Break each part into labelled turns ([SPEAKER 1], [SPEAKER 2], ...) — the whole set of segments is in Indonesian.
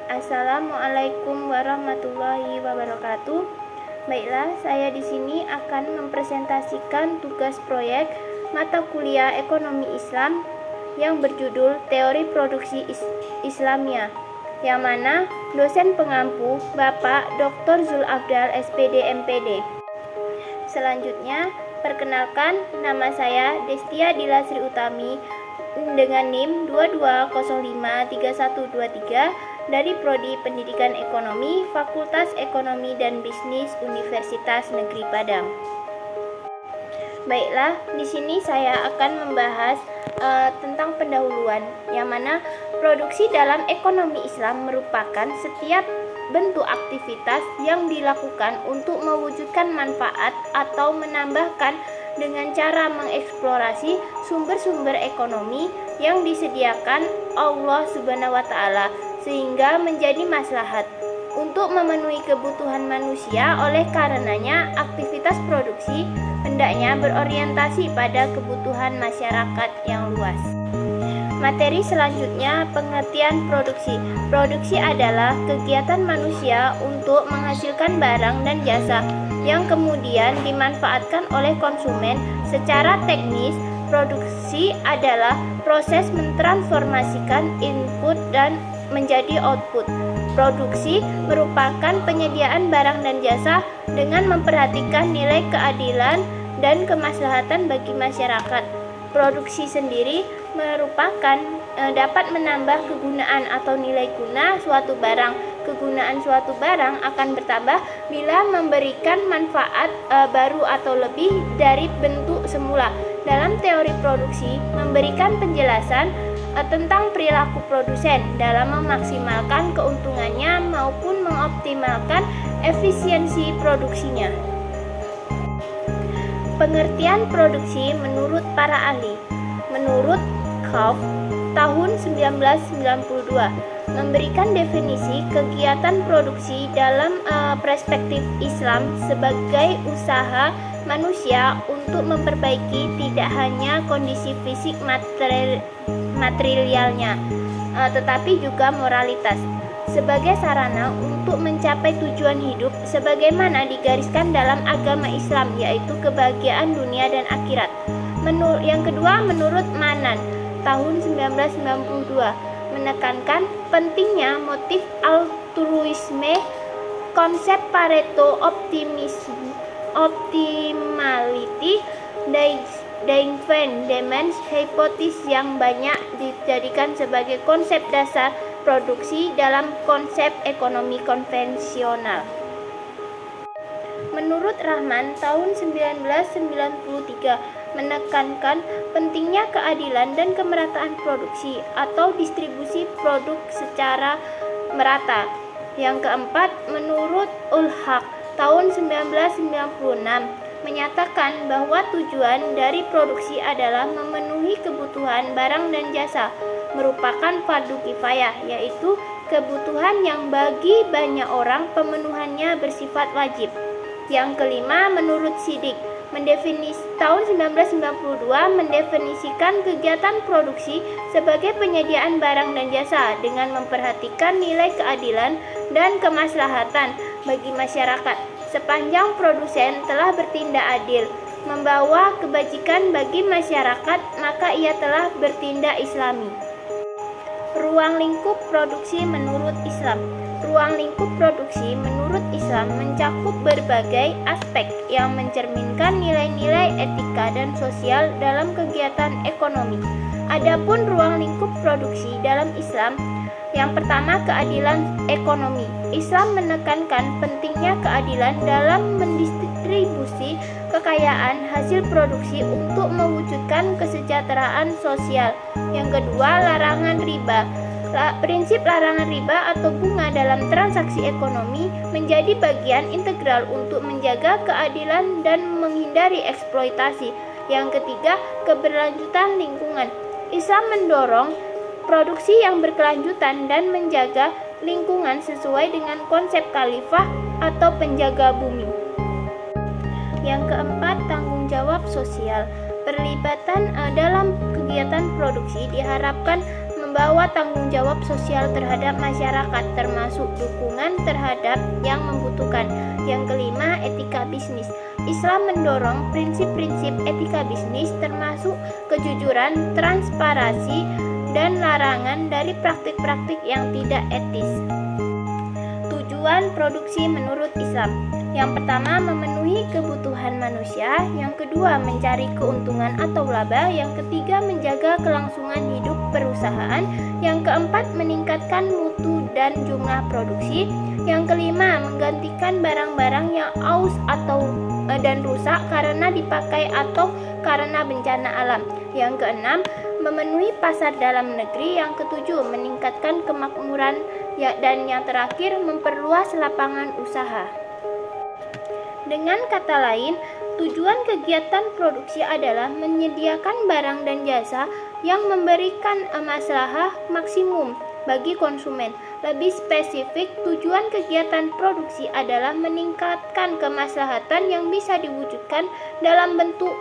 [SPEAKER 1] Assalamualaikum warahmatullahi wabarakatuh. Baiklah, saya di sini akan mempresentasikan tugas proyek mata kuliah Ekonomi Islam yang berjudul Teori Produksi Islamiyah, yang mana dosen pengampu Bapak Dr. Zul Afdal SPD MPD. Selanjutnya, perkenalkan, nama saya Destia Dilasri Utami dengan NIM 22053123 dari Prodi Pendidikan Ekonomi, Fakultas Ekonomi dan Bisnis Universitas Negeri Padang. Baiklah, di sini saya akan membahas tentang pendahuluan, yang mana produksi dalam ekonomi Islam merupakan setiap bentuk aktivitas yang dilakukan untuk mewujudkan manfaat atau menambahkan dengan cara mengeksplorasi sumber-sumber ekonomi yang disediakan Allah Subhanahu wa Ta'ala sehingga menjadi maslahat untuk memenuhi kebutuhan manusia. Oleh karenanya, aktivitas produksi hendaknya berorientasi pada kebutuhan masyarakat yang luas. Materi selanjutnya, pengertian produksi. Produksi adalah kegiatan manusia untuk menghasilkan barang dan jasa yang kemudian dimanfaatkan oleh konsumen. Secara teknis, produksi adalah proses mentransformasikan input dan menjadi output. Produksi merupakan penyediaan barang dan jasa dengan memperhatikan nilai keadilan dan kemaslahatan bagi masyarakat. Produksi sendiri merupakan dapat menambah kegunaan atau nilai guna suatu barang. Kegunaan suatu barang akan bertambah bila memberikan manfaat baru atau lebih dari bentuk semula. Dalam teori produksi memberikan penjelasan tentang perilaku produsen dalam memaksimalkan keuntungannya maupun mengoptimalkan efisiensi produksinya. Pengertian produksi menurut para ahli. Menurut Kauf tahun 1992 memberikan definisi kegiatan produksi dalam perspektif Islam sebagai usaha manusia untuk memperbaiki tidak hanya kondisi fisik materialnya, tetapi juga moralitas sebagai sarana untuk mencapai tujuan hidup sebagaimana digariskan dalam agama Islam, yaitu kebahagiaan dunia dan akhirat. Yang kedua, menurut Manan tahun 1992 menekankan pentingnya motif altruisme, konsep Pareto optimality, Dynevand Demens hypothesis yang banyak dijadikan sebagai konsep dasar produksi dalam konsep ekonomi konvensional. Menurut Rahman tahun 1993 menekankan pentingnya keadilan dan kemerataan produksi atau distribusi produk secara merata. Yang keempat, menurut Ul-Haq tahun 1996 menyatakan bahwa tujuan dari produksi adalah memenuhi kebutuhan barang dan jasa, merupakan fardu kifayah, yaitu kebutuhan yang bagi banyak orang pemenuhannya bersifat wajib. Yang kelima, menurut Siddiq tahun 1992 mendefinisikan kegiatan produksi sebagai penyediaan barang dan jasa dengan memperhatikan nilai keadilan dan kemaslahatan bagi masyarakat. Sepanjang produsen telah bertindak adil, membawa kebajikan bagi masyarakat, maka ia telah bertindak islami. Ruang lingkup produksi menurut Islam. Ruang lingkup produksi menurut Islam mencakup berbagai aspek yang mencerminkan nilai-nilai etika dan sosial dalam kegiatan ekonomi. Adapun ruang lingkup produksi dalam Islam, yang pertama, keadilan ekonomi. Islam menekankan pentingnya keadilan dalam mendistribusi kekayaan hasil produksi untuk mewujudkan kesejahteraan sosial. Yang kedua, larangan riba. Prinsip larangan riba atau bunga dalam transaksi ekonomi menjadi bagian integral untuk menjaga keadilan dan menghindari eksploitasi. Yang ketiga, keberlanjutan lingkungan. Islam mendorong produksi yang berkelanjutan dan menjaga lingkungan sesuai dengan konsep khalifah atau penjaga bumi. Yang keempat, tanggung jawab sosial. Perlibatan dalam kegiatan produksi diharapkan membawa tanggung jawab sosial terhadap masyarakat, termasuk dukungan terhadap yang membutuhkan. Yang kelima, etika bisnis. Islam mendorong prinsip-prinsip etika bisnis termasuk kejujuran, transparansi, dan larangan dari praktik-praktik yang tidak etis. Tujuan produksi menurut Islam. Yang pertama, memenuhi kebutuhan manusia. Yang kedua, mencari keuntungan atau laba. Yang ketiga, menjaga kelangsungan hidup perusahaan. Yang keempat, meningkatkan mutu dan jumlah produksi. Yang kelima, menggantikan barang-barang yang aus dan rusak karena dipakai atau karena bencana alam. Yang keenam, memenuhi pasar dalam negeri. Yang ketujuh, meningkatkan kemakmuran. Dan yang terakhir, memperluas lapangan usaha. Dengan kata lain, tujuan kegiatan produksi adalah menyediakan barang dan jasa yang memberikan maslahah maksimum bagi konsumen. Lebih spesifik, tujuan kegiatan produksi adalah meningkatkan kemaslahatan yang bisa diwujudkan dalam bentuk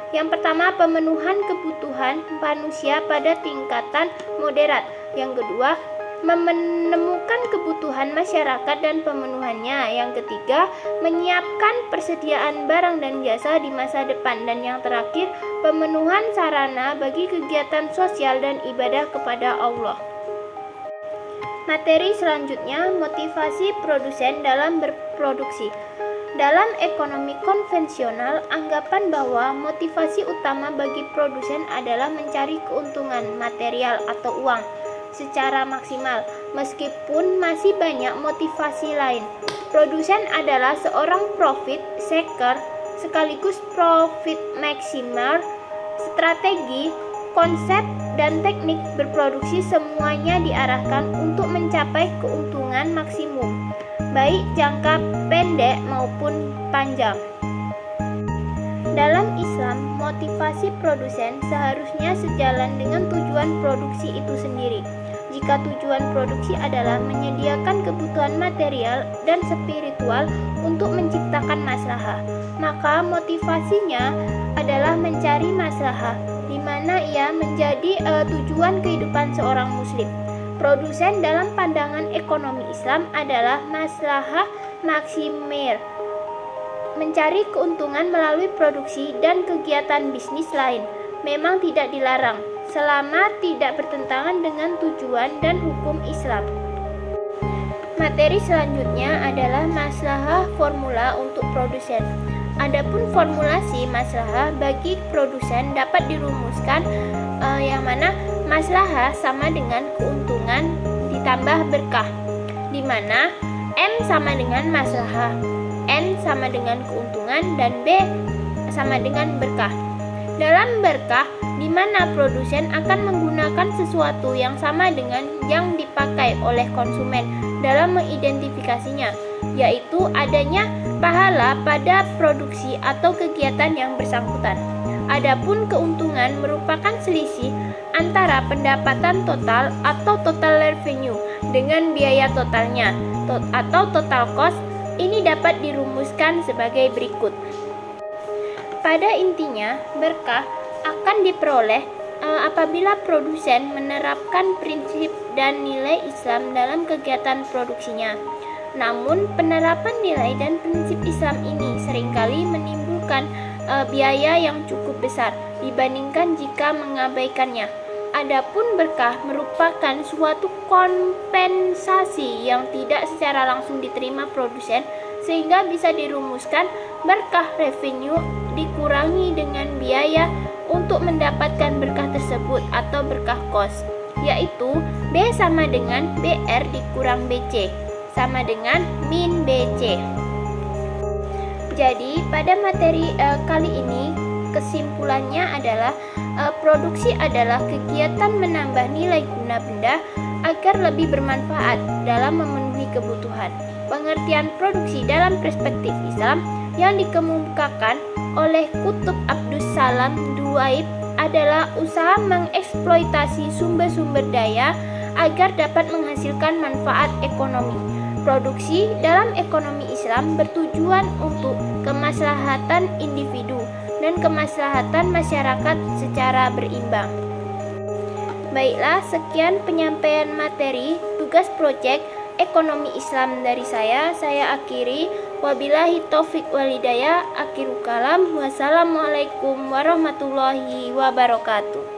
[SPEAKER 1] yang pertama, pemenuhan kebutuhan manusia pada tingkatan moderat. Yang kedua, menemukan kebutuhan masyarakat dan pemenuhannya. Yang ketiga, menyiapkan persediaan barang dan jasa di masa depan. Dan yang terakhir, pemenuhan sarana bagi kegiatan sosial dan ibadah kepada Allah. Materi selanjutnya, motivasi produsen dalam berproduksi. Dalam ekonomi konvensional, anggapan bahwa motivasi utama bagi produsen adalah mencari keuntungan material atau uang secara maksimal, meskipun masih banyak motivasi lain. Produsen adalah seorang profit seeker sekaligus profit maximer. Strategi, konsep, dan teknik berproduksi semuanya diarahkan untuk mencapai keuntungan maksimum, baik jangka pendek maupun panjang. Dalam Islam, motivasi produsen seharusnya sejalan dengan tujuan produksi itu sendiri. Jika tujuan produksi adalah menyediakan kebutuhan material dan spiritual untuk menciptakan maslahah, maka motivasinya adalah mencari maslahah, di mana ia menjadi tujuan kehidupan seorang muslim. Produsen dalam pandangan ekonomi Islam adalah maslahah maksimer, mencari keuntungan melalui produksi dan kegiatan bisnis lain memang tidak dilarang, selama tidak bertentangan dengan tujuan dan hukum Islam. Materi selanjutnya adalah maslahah formula untuk produsen. Adapun formulasi maslahah bagi produsen dapat dirumuskan yang mana maslahah sama dengan keuntungan ditambah berkah, di mana M sama dengan maslahah, N sama dengan keuntungan, dan B sama dengan berkah. Dalam berkah, di mana produsen akan menggunakan sesuatu yang sama dengan yang dipakai oleh konsumen dalam mengidentifikasinya, yaitu adanya pahala pada produksi atau kegiatan yang bersangkutan. Adapun keuntungan merupakan selisih antara pendapatan total atau total revenue dengan biaya totalnya atau total cost. Ini dapat dirumuskan sebagai berikut. Pada intinya, berkah akan diperoleh apabila produsen menerapkan prinsip dan nilai Islam dalam kegiatan produksinya. Namun, penerapan nilai dan prinsip Islam ini seringkali menimbulkan biaya yang cukup besar dibandingkan jika mengabaikannya. Adapun berkah merupakan suatu kompensasi yang tidak secara langsung diterima produsen, sehingga bisa dirumuskan berkah revenue dikurangi dengan biaya untuk mendapatkan berkah tersebut atau berkah cost, yaitu B sama dengan BR dikurang BC sama dengan min BC. Jadi pada materi kali ini kesimpulannya adalah produksi adalah kegiatan menambah nilai guna benda agar lebih bermanfaat dalam memenuhi kebutuhan. Pengertian produksi dalam perspektif Islam yang dikemukakan oleh Kutub Abdus Salam Duaib adalah usaha mengeksploitasi sumber-sumber daya agar dapat menghasilkan manfaat ekonomi. Produksi dalam ekonomi Islam bertujuan untuk kemaslahatan individu dan kemaslahatan masyarakat secara berimbang. Baiklah, sekian penyampaian materi tugas proyek ekonomi Islam dari saya akhiri. Wabillahi taufik walhidayah. Akhirul kalam. Wassalamualaikum warahmatullahi wabarakatuh.